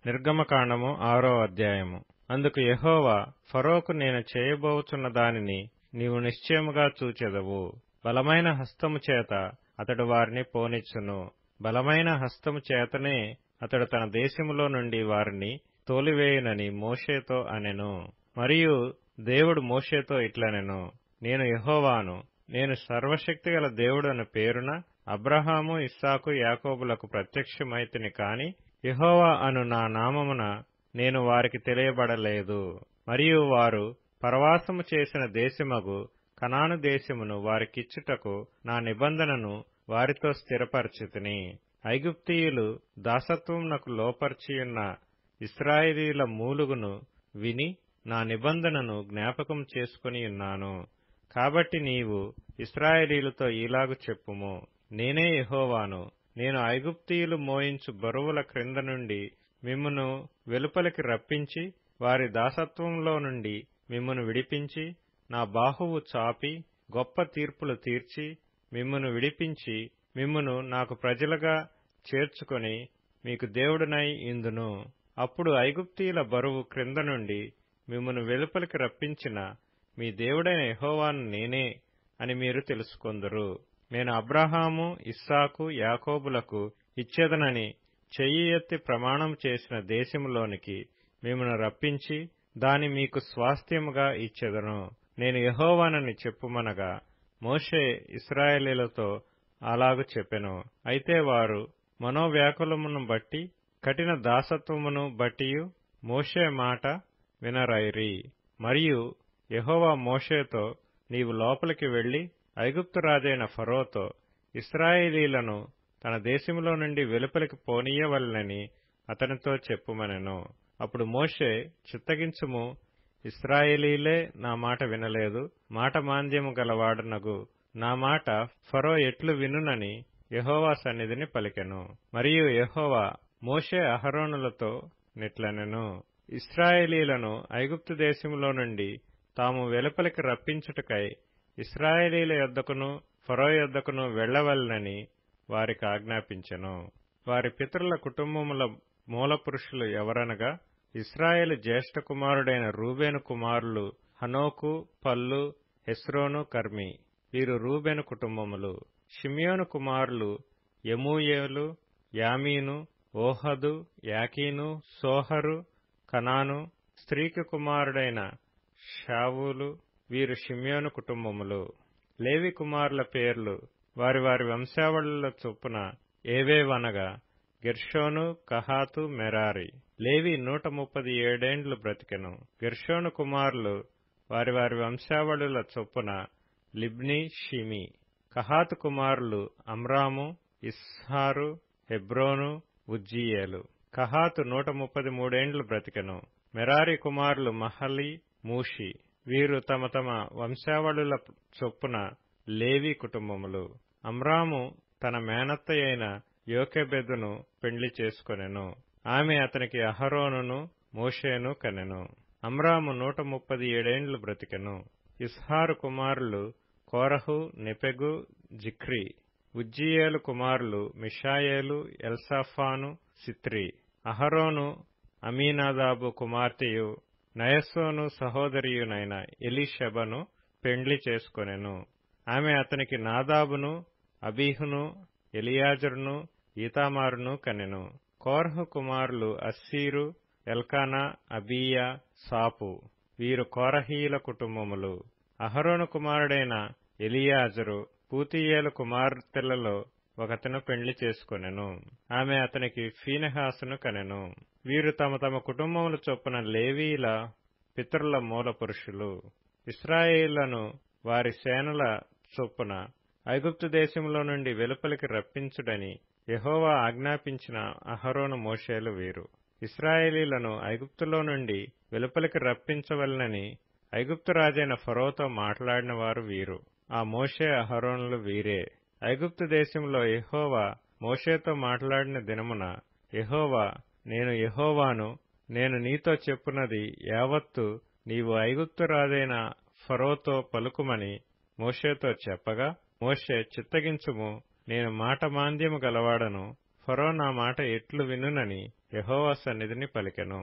నిర్గమకాండము 6వ అధ్యాయము. అందుకు యెహోవా, ఫరోకు నేను చేయబోచున్న దానిని నీవు నిశ్చయముగా చూచెదవు. బలమైన హస్తము చేత అతడు వారిని పోనిచ్చును. బలమైన హస్తము చేతనే అతడు తన దేశములో నుండి వారిని తోలివేయునని మోషేతో అనెను. మరియు దేవుడు మోషేతో ఇట్లనెను, నేను యెహోవాను, నేను సర్వశక్తిగల దేవుడను పేరున అబ్రహాము, ఇస్సాకు, యాకోబులకు ప్రత్యక్షమైతిని కాని యెహోవా అను నా నామమున నేను వారికి తెలియబడలేదు. మరియు వారు పరవాసము చేసిన దేశమగు కనాను దేశమును వారికిచ్చుటకు నా నిబంధనను వారితో స్థిరపరచితిని. ఐగుప్తీయులు దాసత్వమునకు లోపర్చియున్న ఇశ్రాయేలీయుల మూలుగును విని నా నిబంధనను జ్ఞాపకం చేసుకొనియున్నాను. కాబట్టి నీవు ఇశ్రాయేలీయులతో ఈలాగు చెప్పుము, నేనే యెహోవాను. నేను ఐగుప్తీయులు మోయించు బరువుల క్రింద నుండి మిమ్మును వెలుపలికి రప్పించి వారి దాసత్వంలో నుండి మిమ్మును విడిపించి నా బాహువు చాపి గొప్ప తీర్పులు తీర్చి మిమ్మును విడిపించి మిమ్మును నాకు ప్రజలుగా చేర్చుకొని మీకు దేవుడునై ఇందును. అప్పుడు ఐగుప్తీయుల బరువు క్రింద నుండి మిమ్మును వెలుపలికి రప్పించిన మీ దేవుడైన యెహోవాను నేనే అని మీరు తెలుసుకొందురు. నేను అబ్రహాము, ఇస్సాకు, యాకోబులకు ఇచ్చేదనని చెయ్యి ఎత్తి ప్రమాణం చేసిన దేశములోనికి మిమ్మును రప్పించి దాని మీకు స్వాస్థ్యముగా ఇచ్చెదను. నేను యెహోవానని చెప్పుమనగా మోషే ఇశ్రాయేలీయులతో అలాగు చెప్పెను. అయితే వారు మనోవ్యాకులమును బట్టి కఠిన దాసత్వమును బట్టియు మోషే మాట వినరైరి. మరియు యెహోవా మోషేతో, నీవు లోపలికి వెళ్లి ఐగుప్తు రాజైన ఫరోతో ఇశ్రాయేలీయులను తన దేశములో నుండి వెలుపలికి పోనీయవలెనని అతనితో చెప్పుమనెను. అప్పుడు మోషే, చిత్తగించుము, ఇశ్రాయేలీయులే నా మాట వినలేదు, మాట మాంద్యము గలవాడనగు నా మాట ఫరో ఎట్లు వినునని యెహోవా సన్నిధిని పలికెను. మరియు యెహోవా మోషే అహరోనులతో నిట్లనెను, ఇశ్రాయేలీయులను ఐగుప్తు దేశములో నుండి తాము వెలుపలికి రప్పించుటకై ఇశ్రాయేలీయుల యొద్దకును ఫరో యొద్దకును వెళ్లవలెనని వారికి ఆజ్ఞాపించెను. వారి పితరుల కుటుంబముల మూలపురుషులు ఎవరనగా ఇశ్రాయేలు జ్యేష్ఠ కుమారుడైన రూబేను కుమారులు హనోకు, పల్లు, హెస్రోను, కర్మి. వీరు రూబేను కుటుంబములు. షిమ్యోను కుమారులు యెమూయేలు, యామీను, ఓహదు, యాకీను, సోహరు, కనాను. స్త్రీకి కుమారుడైన షావూలు. వీరు షిమ్యోను కుటుంబములు. లేవి కుమారుల పేర్లు వారి వారి వంశావళుల చొప్పున ఏవేవనగా గెర్షోను, కహాతు, మెరారి. లేవి 137 ఏండ్లు బ్రతికెను. గెర్షోను కుమారులు వారి వారి వంశావళుల చొప్పున లిబ్ని, షిమి. కహాతు కుమారులు అమ్రాము, ఇస్హారు, హెబ్రోను, ఉజ్జీయేలు. కహాతు 133 ఏండ్లు బ్రతికెను. మెరారి కుమారులు మహలి, మూషి. వీరు తమ తమ వంశావళుల చొప్పున లేవి కుటుంబములు. అమ్రాము తన మేనత్త అయిన యోకెబెదును పెండ్లి చేసుకొనెను. ఆమె అతనికి అహరోనును మోషేను కనెను. అమ్రాము 137 ఏండ్లు బ్రతికెను. ఇస్హారు కుమారులు కోరహు, నెపెగు, జిఖ్రి. ఉజ్జీయేలు కుమారులు మిషాయేలు, ఎల్సాఫాను, సిత్రి. అహరోను అమీనాదాబు కుమార్తెయు నయస్సోను సహోదరియునైన ఎలీషెబను పెండ్లి చేసుకొనెను. ఆమె అతనికి నాదాబును, అబీహును, ఎలియాజరును, ఈతామారును కనెను. కోరహు కుమారులు అస్సీరు, ఎల్కానా, అబీయా, సాపు. వీరు కోరహీయుల కుటుంబములు. అహరోను కుమారుడైన ఎలియాజరు పూతీయేలు కుమార్తెలలో ఒకతను పెండ్లి చేసుకొనెను. ఆమె అతనికి ఫీనెహాసును కనెను. వీరు తమ తమ కుటుంబముల చొప్పున లేవీల పితరుల మూల పురుషులు. ఇశ్రాయేలులను వారి సేనల చొప్పున ఐగుప్తు దేశంలో నుండి వెలుపలికి రప్పించుడని యెహోవా ఆజ్ఞాపించిన అహరోను, మోషేలు వీరు. ఇశ్రాయేలీయులను ఐగుప్తులో నుండి వెలుపలికి రప్పించవలెనని ఐగుప్తు రాజైన ఫరోతో మాట్లాడిన వారు వీరు. ఆ మోషే, అహరోనులు వీరే. ఐగుప్తు దేశంలో యెహోవా మోషేతో మాట్లాడిన దినమున యెహోవా, నేను యెహోవాను, నేను నీతో చెప్పున్నది యావత్తు నీవు ఐగుప్తు రాజైన ఫరోతో పలుకుమని మోషేతో చెప్పగా, మోషే, చిత్తగించుము, నేను మాట మాంద్యము గలవాడను, ఫరో నా మాట ఎట్లు వినునని యెహోవా సన్నిధిని పలికెను.